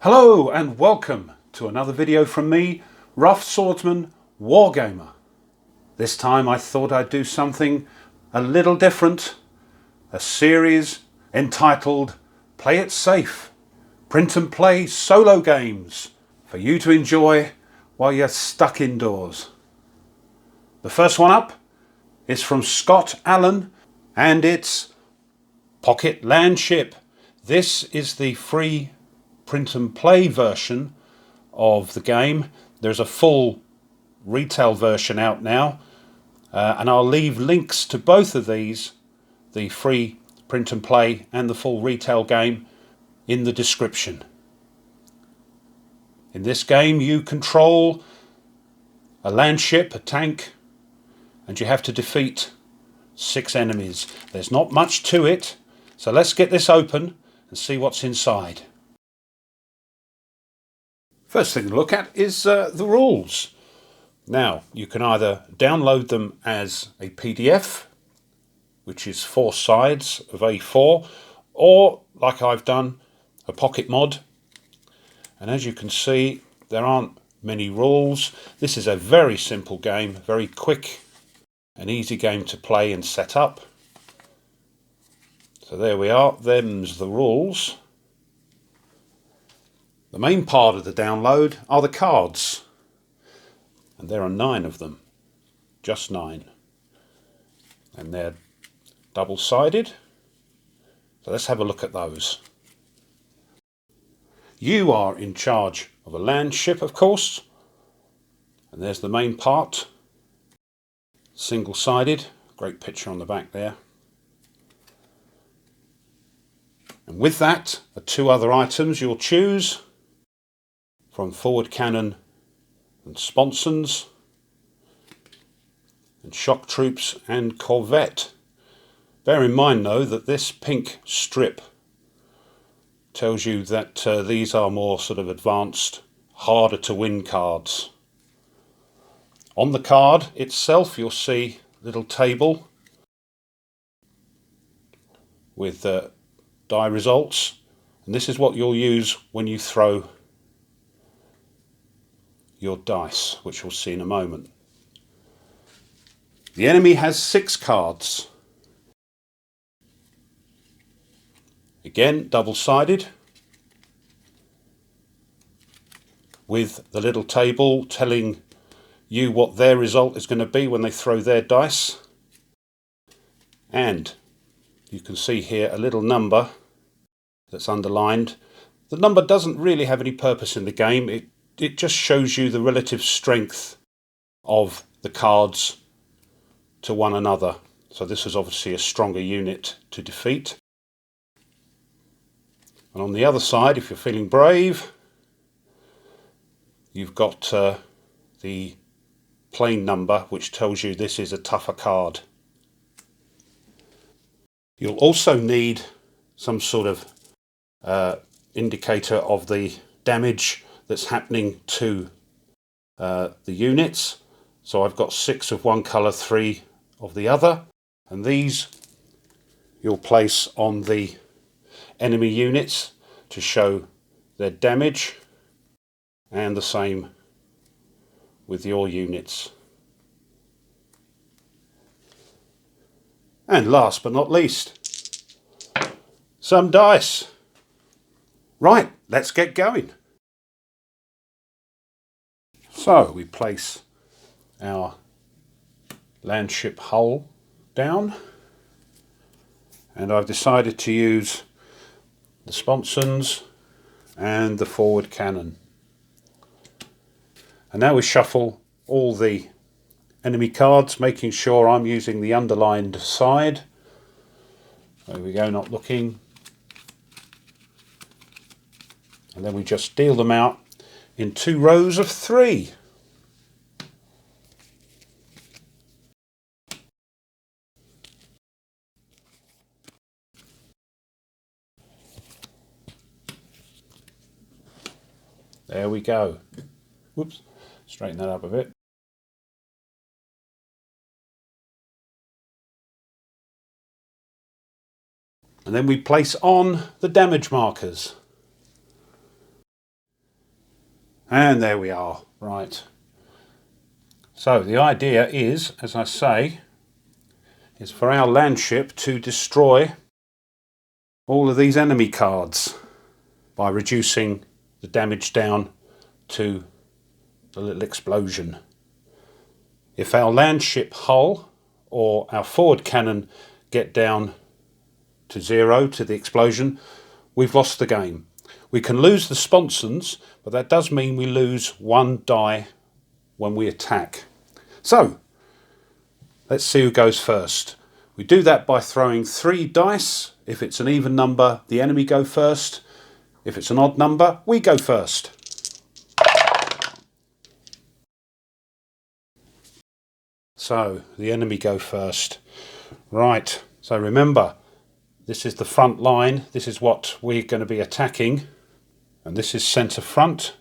Hello and welcome to another video from me, Rough Swordsman Wargamer. This time I thought I'd do something a little different, a series entitled Play It Safe, Print and Play Solo Games for you to enjoy while you're stuck indoors. The first one up is from Scott Allen and it's Pocket Landship. This is the free print and play version of the game. There's a full retail version out now, and I'll leave links to both of these, the free print and play and the full retail game, in the description. In this game you control a landship, a tank, and you have to defeat 6 enemies. There's not much to it, so let's get this open and see what's inside. First thing to look at is the rules. Now, you can either download them as a PDF, which is 4 sides of A4, or, like I've done, a pocket mod. And as you can see, there aren't many rules. This is a very simple game, very quick and easy game to play and set up. So there we are, them's the rules. The main part of the download are the cards, and there are 9 of them, just 9, and they're double-sided, so let's have a look at those. You are in charge of a landship, of course, and there's the main part, single-sided, great picture on the back there. And with that are 2 other items you'll choose from forward cannon and sponsons, and shock troops and corvette. Bear in mind though that this pink strip tells you that these are more sort of advanced, harder to win cards. On the card itself you'll see a little table with die results, and this is what you'll use when you throw your dice, which we'll see in a moment. The enemy has 6 cards. Again, double-sided, with the little table telling you what their result is going to be when they throw their dice. And you can see here a little number that's underlined. The number doesn't really have any purpose in the game. It just shows you the relative strength of the cards to one another. So this is obviously a stronger unit to defeat. And on the other side, if you're feeling brave, you've got the plain number, which tells you this is a tougher card. You'll also need some sort of indicator of the damage that's happening to the units. So I've got 6 of one colour, 3 of the other, and these you'll place on the enemy units to show their damage, and the same with your units. And last but not least, some dice. Right, let's get going. So we place our landship hull down, and I've decided to use the sponsons and the forward cannon. And now we shuffle all the enemy cards, making sure I'm using the underlined side. There we go, not looking. And then we just deal them out in 2 rows of 3. There we go. Whoops, straighten that up a bit. And then we place on the damage markers. And there we are. Right. So the idea is, as I say, is for our Landship to destroy all of these enemy cards by reducing the damage down to the little explosion. If our Landship hull or our forward cannon get down to 0 to the explosion, we've lost the game. We can lose the sponsons, but that does mean we lose 1 die when we attack. So, let's see who goes first. We do that by throwing 3 dice. If it's an even number, the enemy go first. If it's an odd number, we go first. So, the enemy go first. Right, so remember, this is the front line. This is what we're going to be attacking. And this is centre front.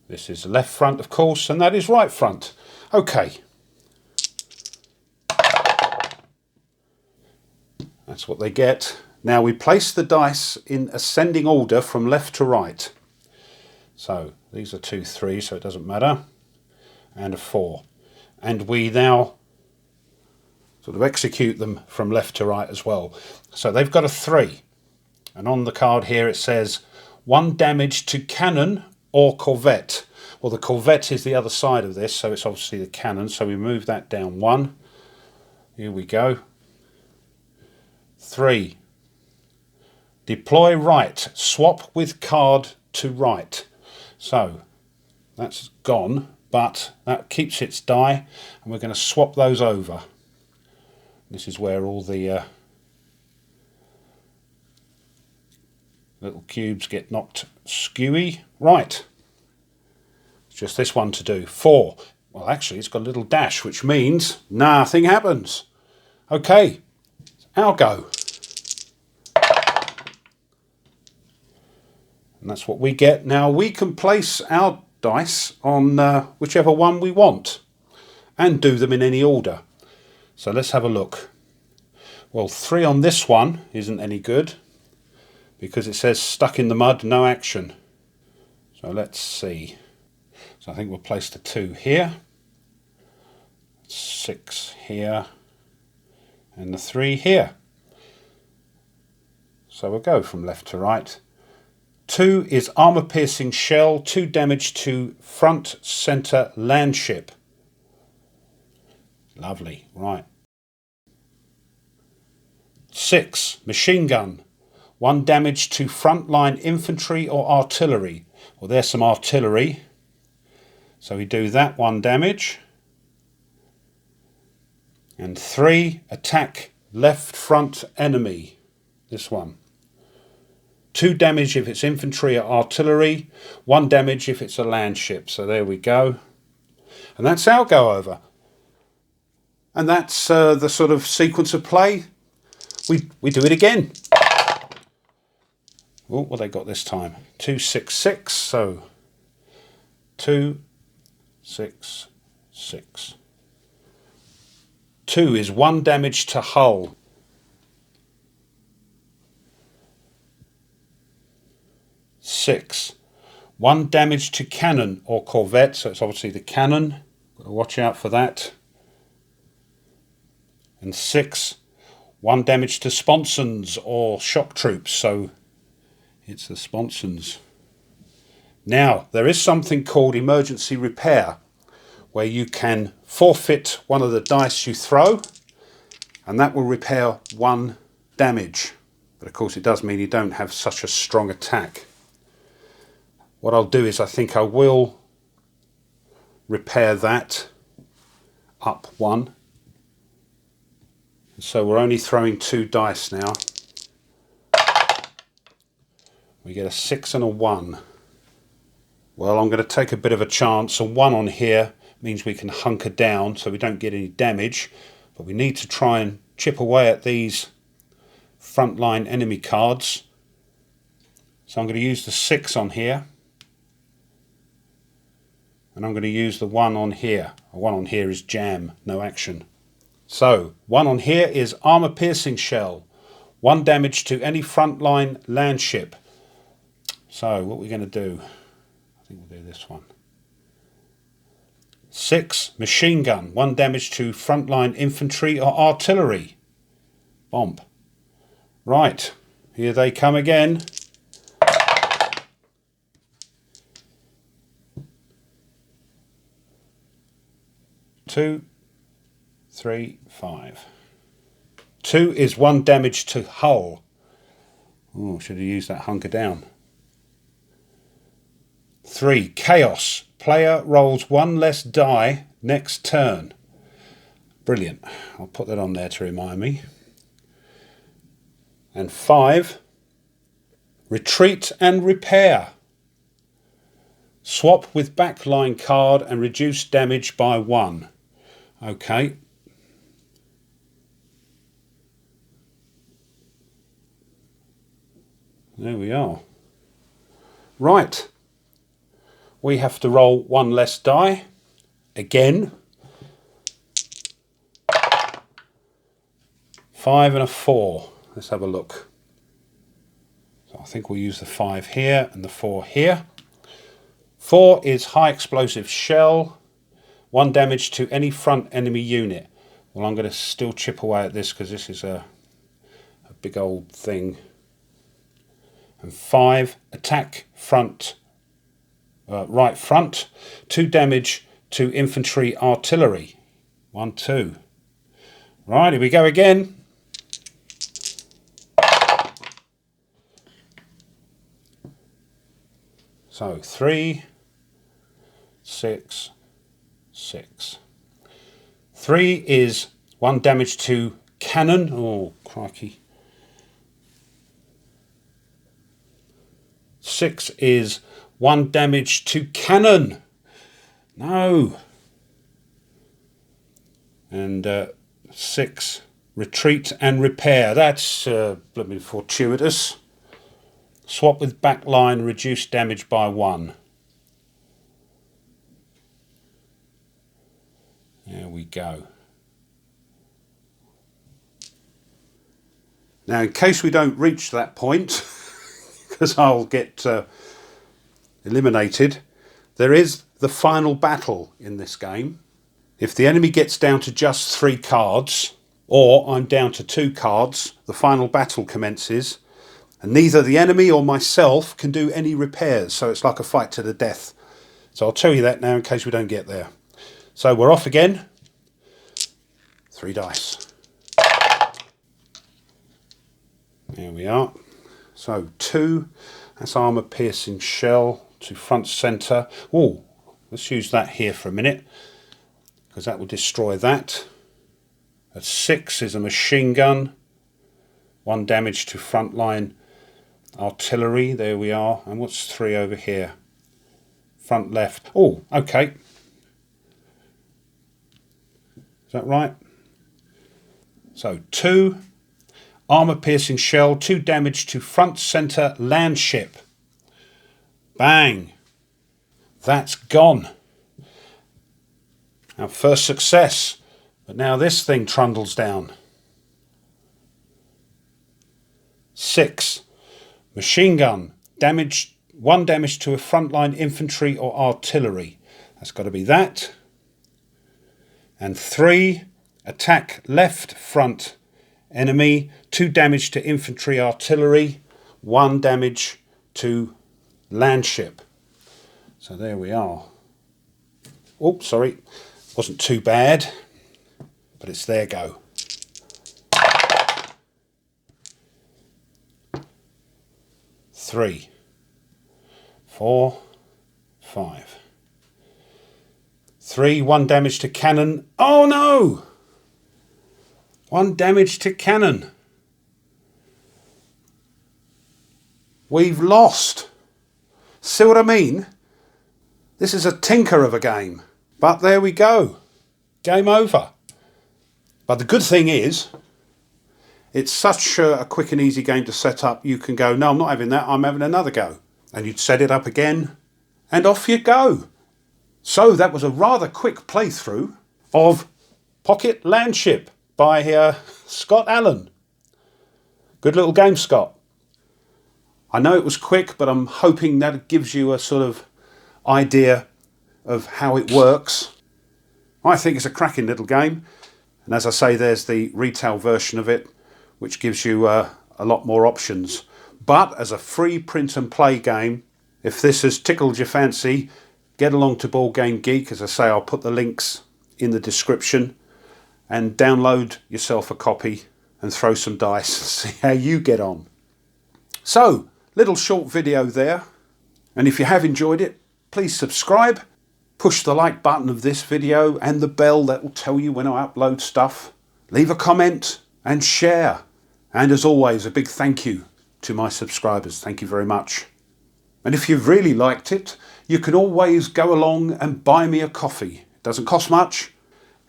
This is left front, of course, and that is right front. Okay. That's what they get. Now we place the dice in ascending order from left to right. So these are 2 3s, so it doesn't matter. And a 4. And we now sort of execute them from left to right as well. So they've got a 3. And on the card here it says 1 damage to cannon or corvette. Well, the corvette is the other side of this, so it's obviously the cannon. So we move that down 1. Here we go. 3. Deploy right. Swap with card to right. So that's gone, but that keeps its die, and we're going to swap those over. This is where all the little cubes get knocked skewy. Right. It's just this one to do. 4. Well, actually, it's got a little dash, which means nothing happens. Okay, our go. And that's what we get. Now we can place our dice on whichever one we want and do them in any order. So let's have a look. Well, 3 on this one isn't any good because it says stuck in the mud, no action. So let's see. So I think we'll place the 2 here, 6 here, and the 3 here. So we'll go from left to right. 2 is armour piercing shell, 2 damage to front centre Landship. Lovely, right. 6 machine gun, 1 damage to frontline infantry or artillery. Well, there's some artillery, so we do that 1 damage. And 3 attack left front enemy, this one. 2 damage if it's infantry or artillery, 1 damage if it's a Landship. So there we go. And that's our go over. And that's the sort of sequence of play. We do it again. Oh, what they got this time? 2 6 6. So 2 6 6. 2 is 1 damage to hull. 6. 1 damage to cannon or corvette, so it's obviously the cannon. Got to watch out for that. And 6. 1 damage to sponsons or shock troops, so it's the sponsons. Now, there is something called emergency repair, where you can forfeit one of the dice you throw, and that will repair 1 damage. But of course it does mean you don't have such a strong attack. What I'll do is I think I will repair that up 1. So we're only throwing 2 dice now. We get a 6 and a 1. Well, I'm going to take a bit of a chance. A 1 on here means we can hunker down so we don't get any damage. But we need to try and chip away at these frontline enemy cards. So I'm going to use the 6 on here. And I'm going to use the 1 on here. The 1 on here is jam, no action. So, 1 on here is armour piercing shell. 1 damage to any frontline Landship. So, what we're going to do, think we'll do this one. 6, machine gun. 1 damage to frontline infantry or artillery. Bomb. Right, here they come again. 2, 3, 5. 2 is 1 damage to hull. Oh, should have used that hunker down. 3, chaos. Player rolls 1 less die next turn. Brilliant. I'll put that on there to remind me. And 5, retreat and repair. Swap with backline card and reduce damage by 1. Okay. There we are. Right. We have to roll 1 less die. Again. 5 and a 4. Let's have a look. So I think we'll use the 5 here and the 4 here. 4 is high explosive shell. 1 damage to any front enemy unit. Well, I'm going to still chip away at this because this is a big old thing. And 5, attack front, right front. 2 damage to infantry artillery. 1, 2. Right, here we go again. So 3, 6, 6. 3 is 1 damage to cannon. Oh, crikey. 6 is 1 damage to cannon. No. And 6, retreat and repair. That's blooming fortuitous. Swap with backline, reduce damage by 1. There we go. Now, in case we don't reach that point, because I'll get eliminated, there is the final battle in this game. If the enemy gets down to just 3 cards, or I'm down to 2 cards, the final battle commences, and neither the enemy or myself can do any repairs, so it's like a fight to the death. So I'll tell you that now in case we don't get there. So we're off again. 3 dice. There we are. So 2, that's armour piercing shell to front centre. Oh, let's use that here for a minute, because that will destroy that. At 6 is a machine gun. 1 damage to frontline artillery. There we are. And what's 3 over here? Front left. Oh, okay. Is that right? So 2, armour piercing shell, 2 damage to front centre Landship. Bang. That's gone. Our first success. But now this thing trundles down. 6, machine gun, damage, 1 damage to a frontline infantry or artillery. That's got to be that. And 3, attack left front enemy, 2 damage to infantry artillery, 1 damage to Landship. So there we are. Oh, sorry, wasn't too bad, but it's their go. 3, 4, 5. 3, 1 damage to cannon. Oh no! 1 damage to cannon. We've lost. See what I mean? This is a tinker of a game. But there we go. Game over. But the good thing is, it's such a quick and easy game to set up. You can go, no, I'm not having that, I'm having another go. And you'd set it up again, and off you go. So that was a rather quick playthrough of Pocket Landship by Scott Allen. Good little game, Scott. I know it was quick, but I'm hoping that it gives you a sort of idea of how it works. I think it's a cracking little game. And as I say, there's the retail version of it, which gives you a lot more options. But as a free print and play game, if this has tickled your fancy, get along to Board Game Geek. As I say, I'll put the links in the description, and download yourself a copy and throw some dice and see how you get on. So, little short video there. And if you have enjoyed it, please subscribe. Push the like button of this video and the bell that will tell you when I upload stuff. Leave a comment and share. And as always, a big thank you to my subscribers. Thank you very much. And if you've really liked it, you can always go along and buy me a coffee. It doesn't cost much,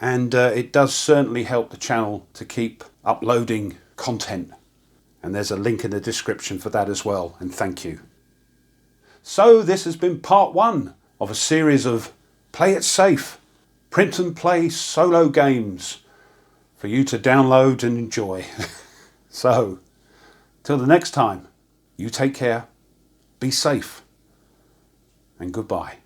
and it does certainly help the channel to keep uploading content. And there's a link in the description for that as well, and thank you. So this has been part 1 of a series of Play It Safe, print and play solo games for you to download and enjoy. So, till the next time, you take care, be safe, and goodbye.